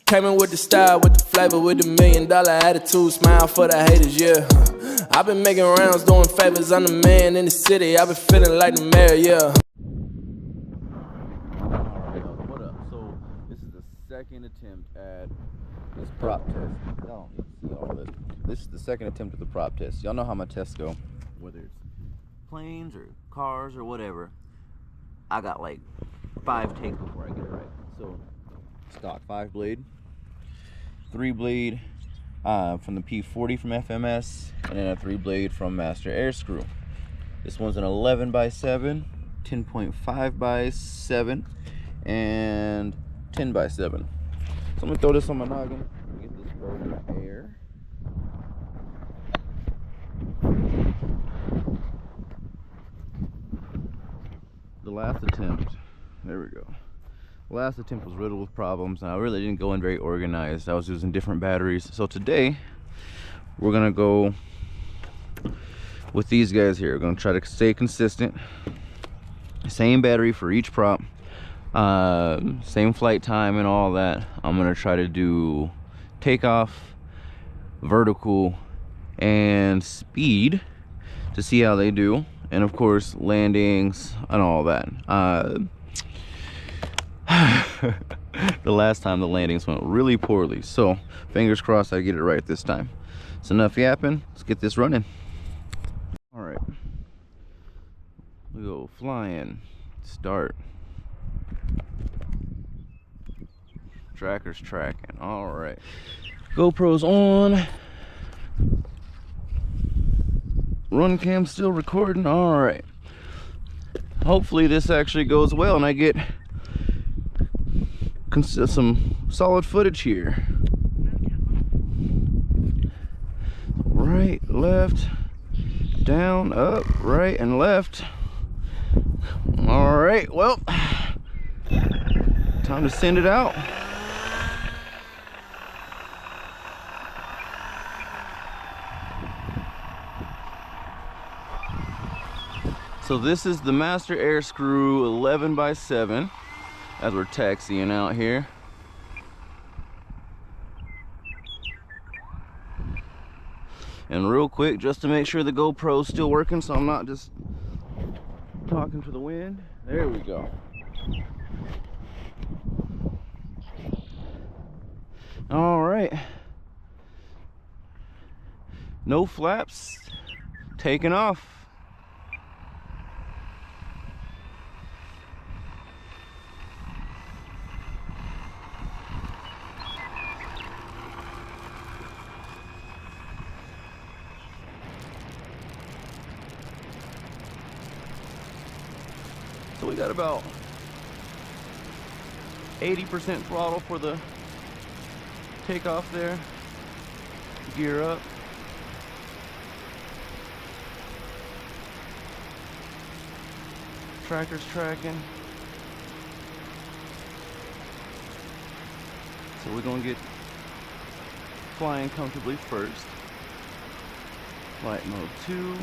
Came in with the style, with the flavor, with the $1 million attitude, smile for the haters, yeah. I've been making rounds, doing favors, I'm the man in the city, I've been feeling like the mayor, yeah. Alright, what up? So, this is the second attempt at this prop test. Y'all don't need to see all this. This is the second attempt at the prop test. Y'all know how my tests go. Whether it's planes or cars or whatever, I got like 5 takes before I get it right. So, stock 5 blade, 3 blade from the P40 from FMS, and then a 3 blade from Master Airscrew. This one's an 11 by 7, 10.5 by 7, and 10 by 7. So I'm gonna throw this on my noggin, get this burger air. The last attempt, there we go. Last attempt was riddled with problems, and I really didn't go in very organized. I was using different batteries. So today, we're gonna go with these guys here. We're gonna try to stay consistent. Same battery for each prop, same flight time and all that. I'm gonna try to do takeoff, vertical, and speed to see how they do, and of course landings and all that. The last time the landings went really poorly, so fingers crossed I get it right this time. So enough yapping, let's get this running. All right, we go flying, start. Tracker's tracking. All right, GoPro's on, run cam still recording. All right, hopefully this actually goes well and I get some solid footage here. Right, left, down, up, right, and left. All right, well, time to send it out. So this is the Master Airscrew 11 by 7 as we're taxiing out here. And real quick, just to make sure the GoPro's still working so I'm not just talking to the wind. There we go. All right. No flaps, taking off. So we got about 80% throttle for the takeoff there. Gear up. Tracker's tracking. So we're gonna get flying comfortably first. Flight mode 2.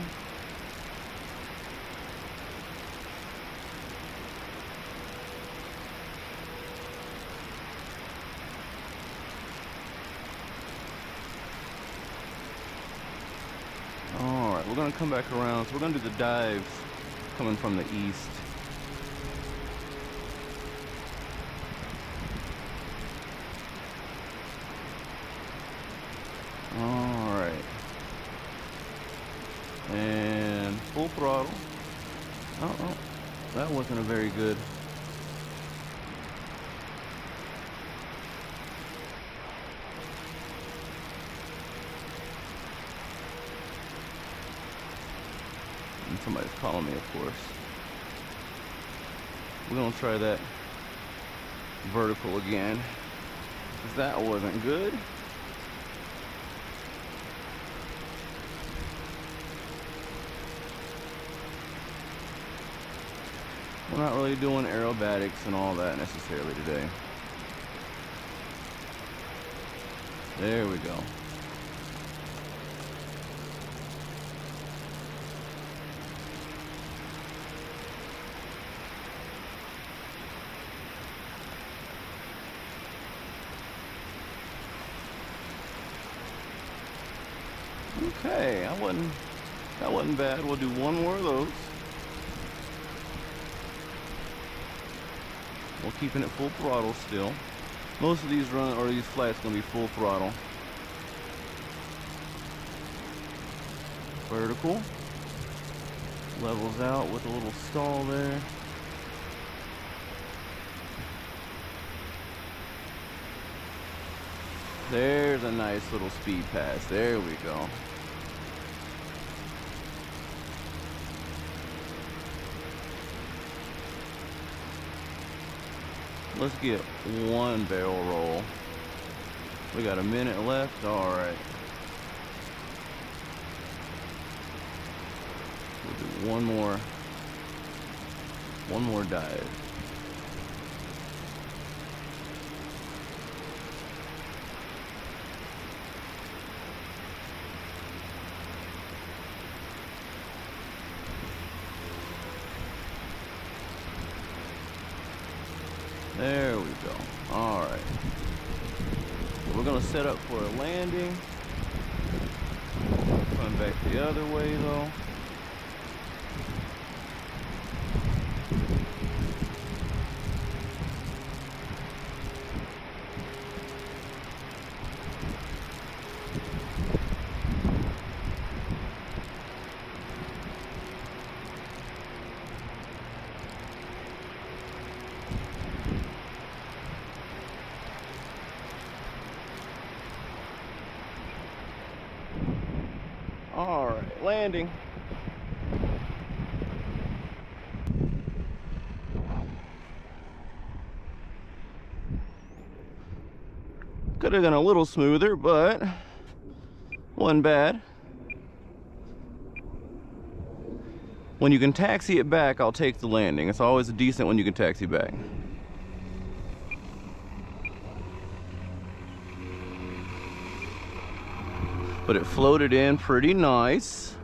Alright, we're gonna come back around. So we're gonna do the dives coming from the east. Alright. And full throttle. Oh, that wasn't a very good. And somebody's calling me, of course. We're gonna try that vertical again, because that wasn't good. We're not really doing aerobatics and all that necessarily today. There we go. Okay, that wasn't bad. We'll do one more of those. We're keeping it full throttle still. Most of these these flights gonna be full throttle. Vertical. Levels out with a little stall there. There's a nice little speed pass. There we go. Let's get one barrel roll. We got a minute left. All right. We'll do one more dive. There we go. All right. We're gonna set up for a landing. Come back the other way though. All right, landing. Could have gone a little smoother, but wasn't bad. When you can taxi it back, I'll take the landing. It's always a decent when you can taxi back. But it floated in pretty nice.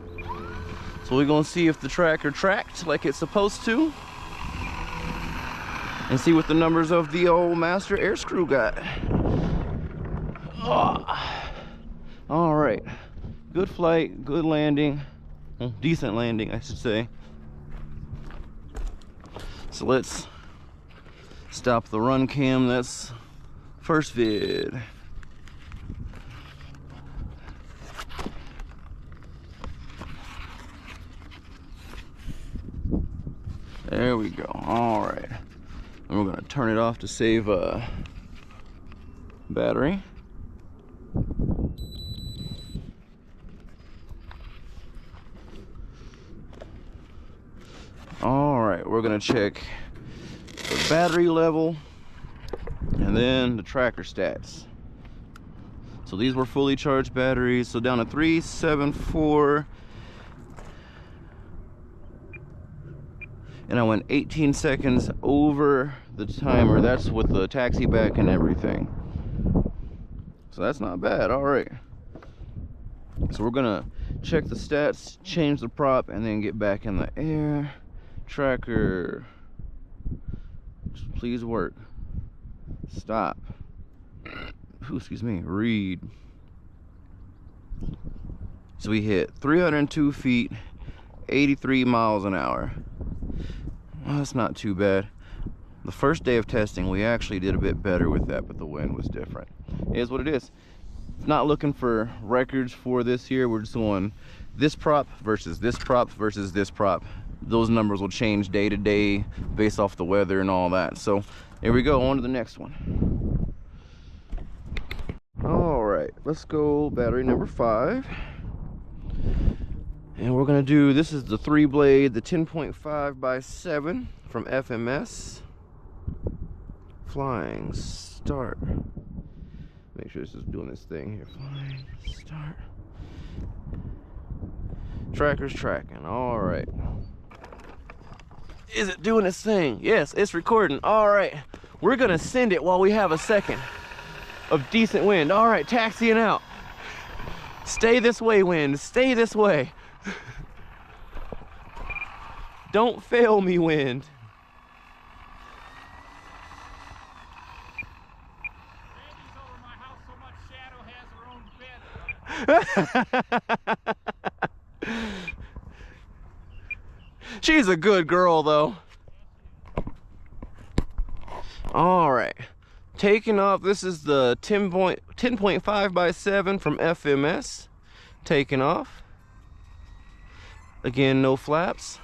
So we're gonna see if the tracker tracked like it's supposed to. And see what the numbers of the old master Airscrew got. Oh. All right, good flight, good landing. Well, decent landing, I should say. So let's stop the run cam. That's first vid. There we go. All right. And we're gonna turn it off to save battery. All right, we're gonna check the battery level and then the tracker stats. So these were fully charged batteries. So down to 374. And I went 18 seconds over the timer. That's with the taxi back and everything. So that's not bad. All right. So we're gonna check the stats, change the prop, and then get back in the air. Tracker, please work. Stop. Ooh, excuse me. Read. So we hit 302 feet, 83 miles an hour. Well, that's not too bad. The first day of testing, we actually did a bit better with that, but the wind was different. It is what it is. Not looking for records for this year. We're just going this prop versus this prop versus this prop. Those numbers will change day to day based off the weather and all that. So here we go, on to the next one. All right, let's go battery number 5. And we're gonna do, this is the 3-blade, the 10.5x7 from FMS. Flying, start. Make sure this is doing this thing here. Flying, start. Tracker's tracking, all right. Is it doing its thing? Yes, it's recording. All right, we're gonna send it while we have a second of decent wind. All right, taxiing out. Stay this way, wind, stay this way. Don't fail me, wind. Randy's over my house so much Shadow has her own bed. She's a good girl though. All right, taking off. This is the 10.5 by 7 from FMS. Taking off. Again, no flaps.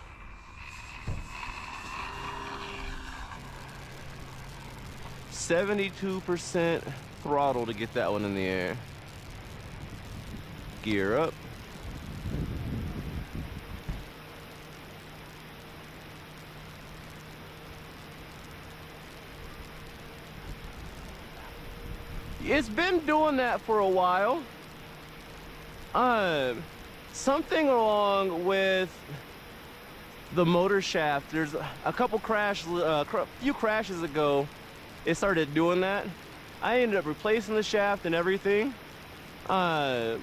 %72 throttle to get that one in the air. Gear up. It's been doing that for a while. Something along with the motor shaft. There's a couple few crashes ago, it started doing that. I ended up replacing the shaft and everything. I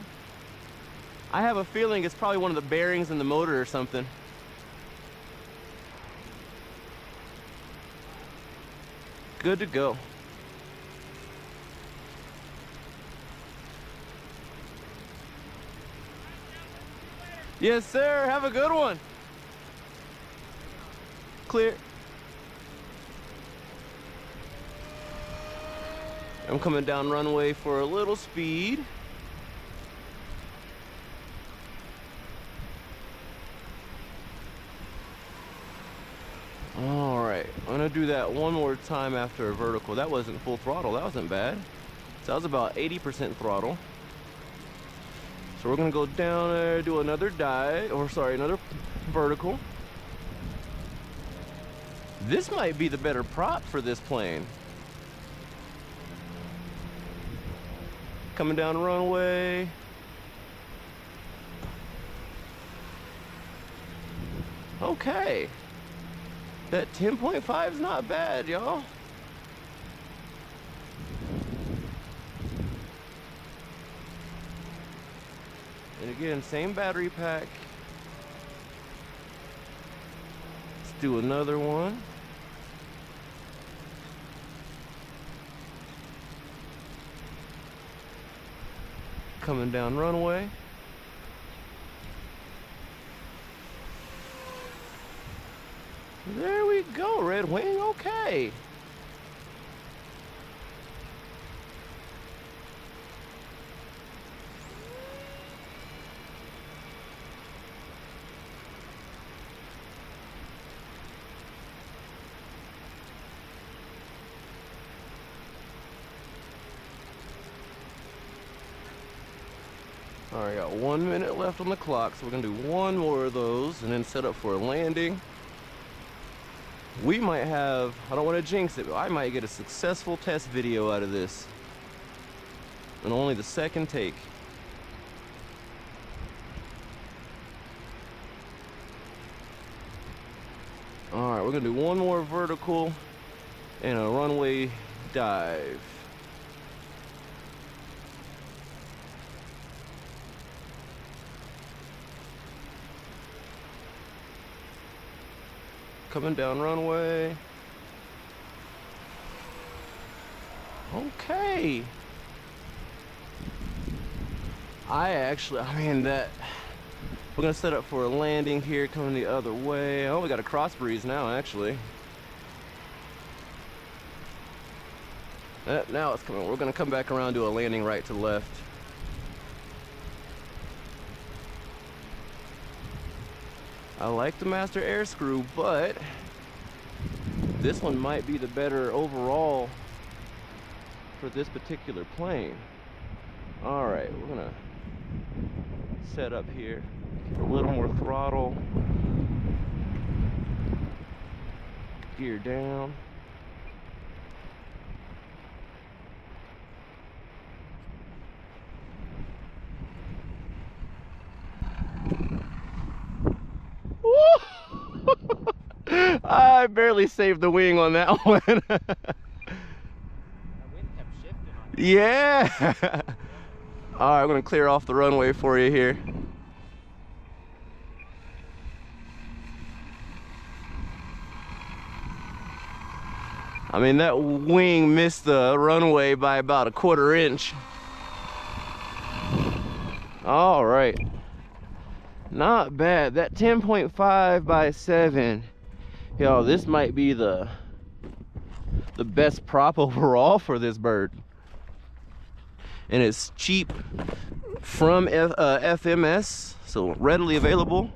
have a feeling it's probably one of the bearings in the motor or something. Good to go. Yes, sir. Have a good one. Clear. I'm coming down runway for a little speed. All right, I'm gonna do that one more time after a vertical. That wasn't full throttle. That wasn't bad. So that was about 80% throttle. So we're gonna go down there, do another dive, or sorry, another vertical. This might be the better prop for this plane. Coming down runway. Okay. That 10.5 is not bad, y'all. And again, same battery pack. Let's do another one. Coming down runway. There we go, Red Wing, okay. All right, got 1 minute left on the clock, so we're gonna do one more of those and then set up for a landing. We might have, I don't want to jinx it, but I might get a successful test video out of this. And only the second take. All right, we're gonna do one more vertical and a runway dive. Coming down runway. Okay. I mean that, we're gonna set up for a landing here, coming the other way. Oh, we got a cross breeze now, actually. Now it's coming. We're gonna come back around, do a landing right to left. I like the Master Airscrew, but this one might be the better overall for this particular plane. All right, we're gonna set up here, give a little more throttle, gear down. I barely saved the wing on that one. The wind kept shifting on me. Yeah. All right, I'm gonna clear off the runway for you here. I mean, that wing missed the runway by about 1/4 inch. All right. Not bad. That 10.5 by 7. Yo, this might be the best prop overall for this bird. And it's cheap from FMS, so readily available.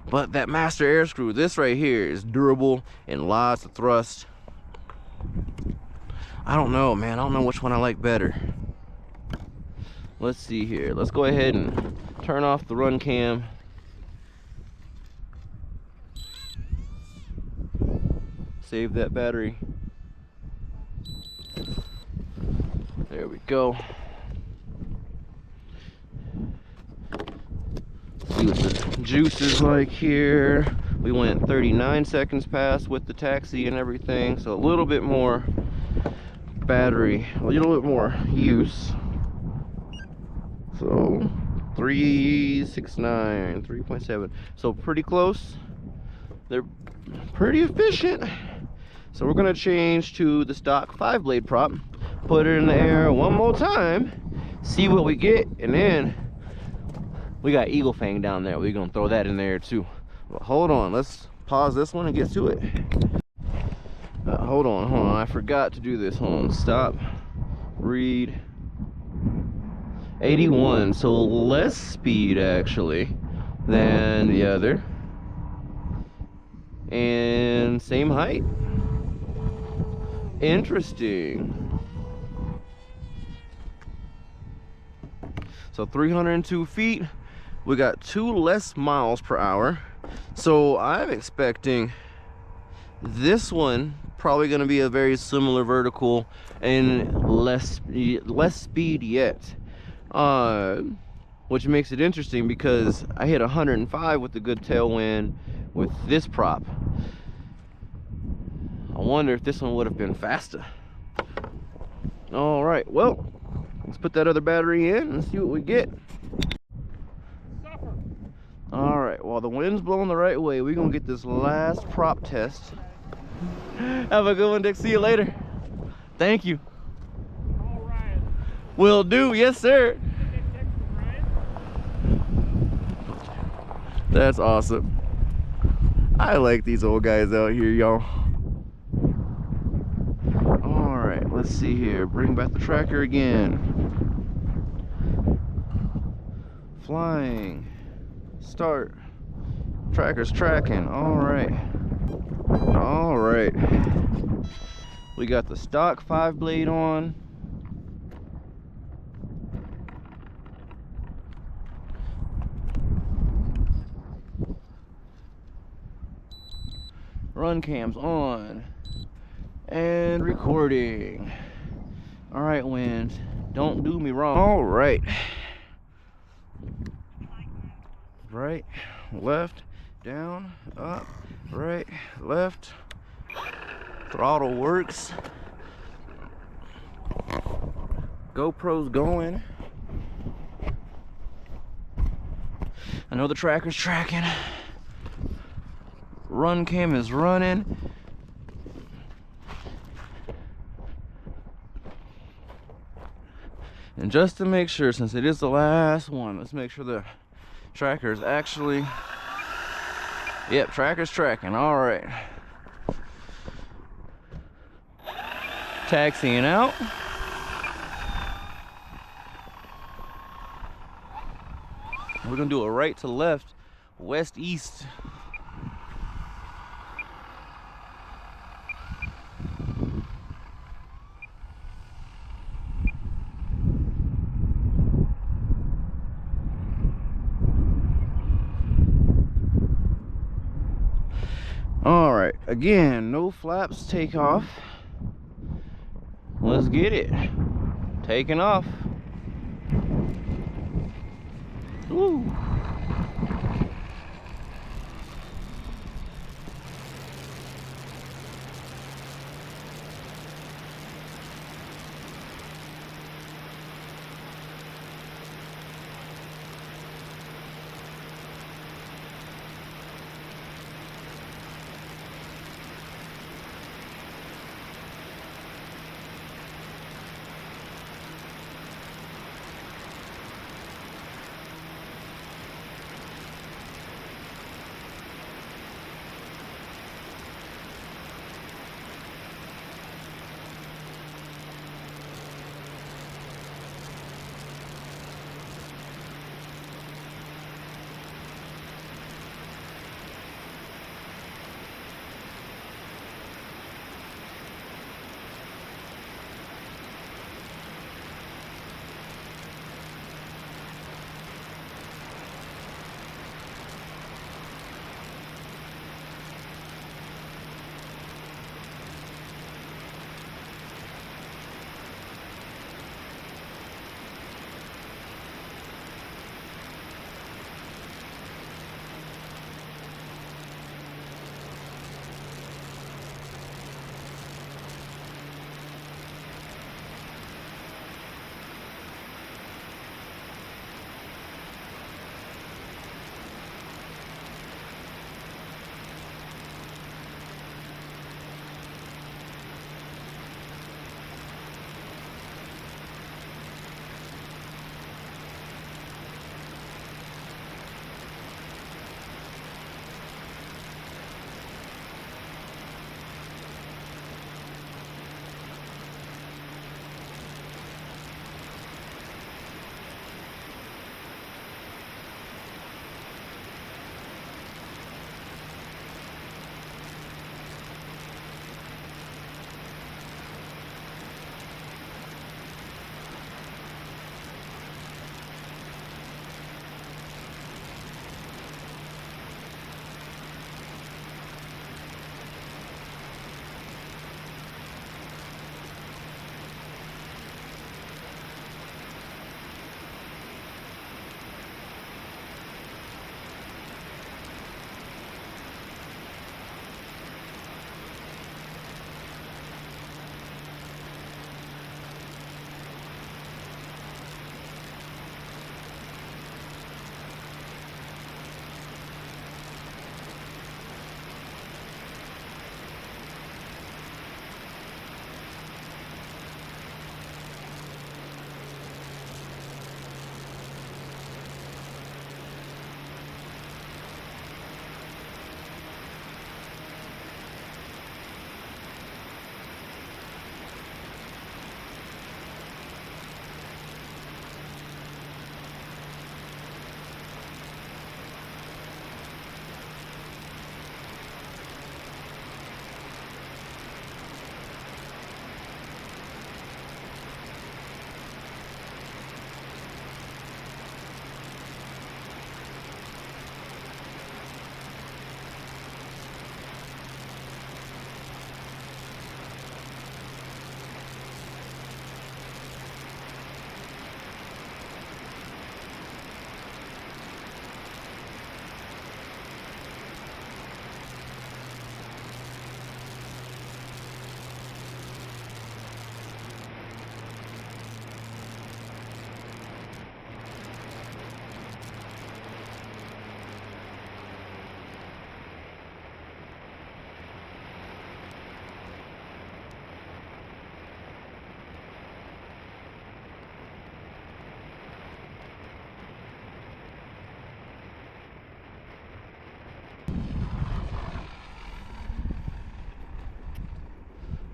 But that master air screw, this right here, is durable and lots of thrust. I don't know, man. I don't know which one I like better. Let's see here. Let's go ahead and turn off the run cam. Save that battery. There we go. See what the juice is like here. We went 39 seconds past with the taxi and everything, so a little bit more battery, a little bit more use. So 369, 3.7. So pretty close. They're pretty efficient. So we're gonna change to the stock 5-blade prop, put it in the air one more time, see what we get, and then we got Eagle Fang down there. We're gonna throw that in there too. But hold on, let's pause this one and get to it. Hold on, I forgot to do this. Hold on, stop, read. 81, so less speed actually than the other, and same height. Interesting. So 302 feet, we got 2 less miles per hour. So I'm expecting this one probably going to be a very similar vertical and less speed yet. Which makes it interesting because I hit 105 with the good tailwind with this prop. I wonder if this one would have been faster. All right, well, let's put that other battery in and see what we get. All right, while the wind's blowing the right way, we're gonna get this last prop test. Have a good one, Dick. See you later. Thank you. All right. Will do. Yes, sir. That's awesome. I like these old guys out here, y'all. All right, let's see here. Bring back the tracker again. Flying. Start. Tracker's tracking. All right. All right. We got the stock 5-blade on. Run cams on. And recording. All right, wind. Don't do me wrong. All right. Right, left, down, up, right, left. Throttle works. GoPro's going. I know the tracker's tracking. Run cam is running. And just to make sure, since it is the last one, let's make sure the tracker's actually, yep, tracker's tracking. All right, taxiing out. We're gonna do a right to left, west east. All right, again, no flaps, take off. Let's get it. Taking off. Woo.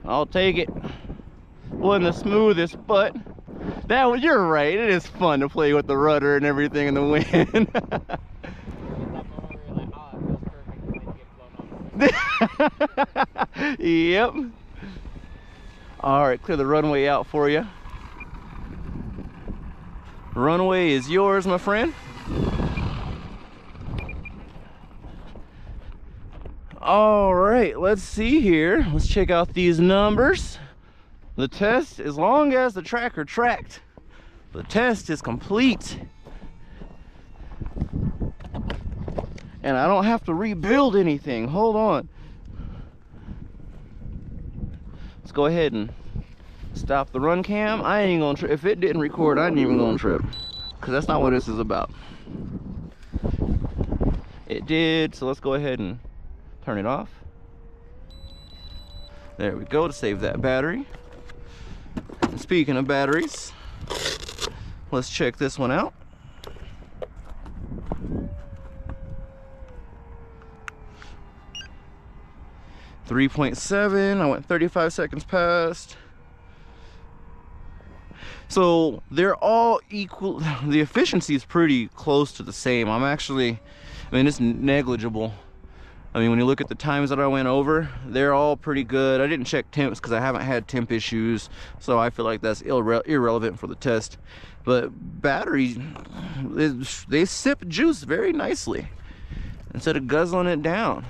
I'll take it. Wasn't the smoothest, but you're right. It is fun to play with the rudder and everything in the wind. Yep. All right, clear the runway out for you. Runway is yours, my friend. All right, let's see here. Let's check out these numbers. The test, as long as the tracker tracked, the test is complete. And I don't have to rebuild anything. Hold on. Let's go ahead and stop the run cam. I ain't gonna trip. If it didn't record, I ain't even gonna trip, because that's not what this is about. It did, so let's go ahead and turn it off. There we go, to save that battery. And speaking of batteries, let's check this one out. .7. I went 35 seconds past. So they're all equal. The efficiency is pretty close to the same. It's negligible. I mean, when you look at the times that I went over, they're all pretty good. I didn't check temps because I haven't had temp issues, so I feel like that's irrelevant for the test. But batteries, they sip juice very nicely instead of guzzling it down.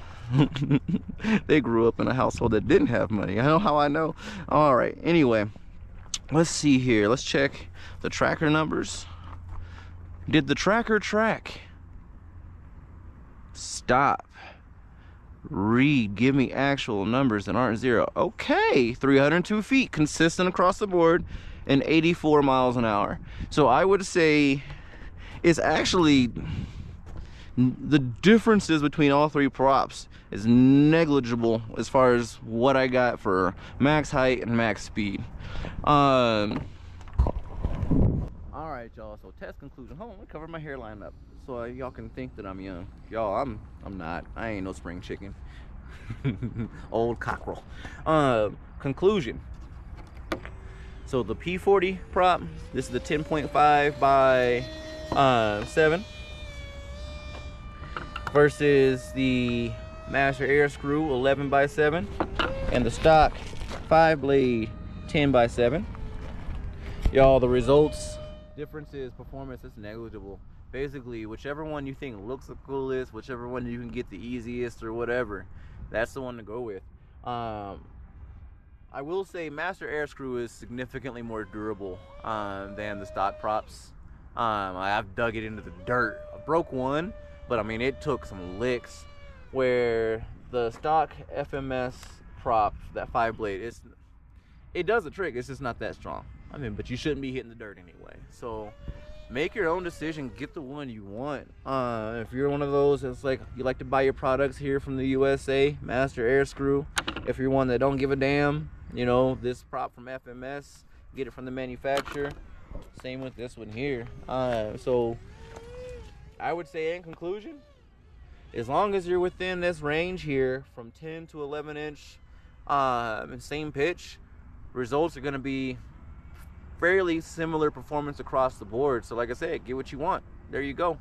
They grew up in a household that didn't have money. I know how I know. All right, anyway, let's see here. Let's check the tracker numbers. Did the tracker track? Stop. Read. Give me actual numbers that aren't zero. Okay, 302 feet, consistent across the board, and 84 miles an hour. So I would say it's actually, the differences between all three props is negligible as far as what I got for max height and max speed. All right, y'all, so test conclusion. Hold on, let me cover my hairline up so y'all can think that I'm young. Y'all, I'm not. I ain't no spring chicken. Old cockerel. Conclusion. So the P40 prop, this is the 10.5 by 7 versus the Master Airscrew 11 by 7 and the stock 5-blade 10 by 7. Y'all, the results, differences, performance is negligible. Basically, whichever one you think looks the coolest, whichever one you can get the easiest or whatever, that's the one to go with. I will say Master Airscrew is significantly more durable than the stock props. I've dug it into the dirt. I broke one, but I mean, it took some licks, where the stock FMS prop, that 5-blade, it does a trick, it's just not that strong. I mean, but you shouldn't be hitting the dirt anyway. So make your own decision, get the one you want. If you're one of those that's like, you like to buy your products here from the USA, Master Airscrew. If you're one that don't give a damn, you know, this prop from FMS, get it from the manufacturer. Same with this one here. So I would say, in conclusion, as long as you're within this range here from 10 to 11 inch, same pitch, results are going to be fairly similar performance across the board. So like I said, get what you want. There you go.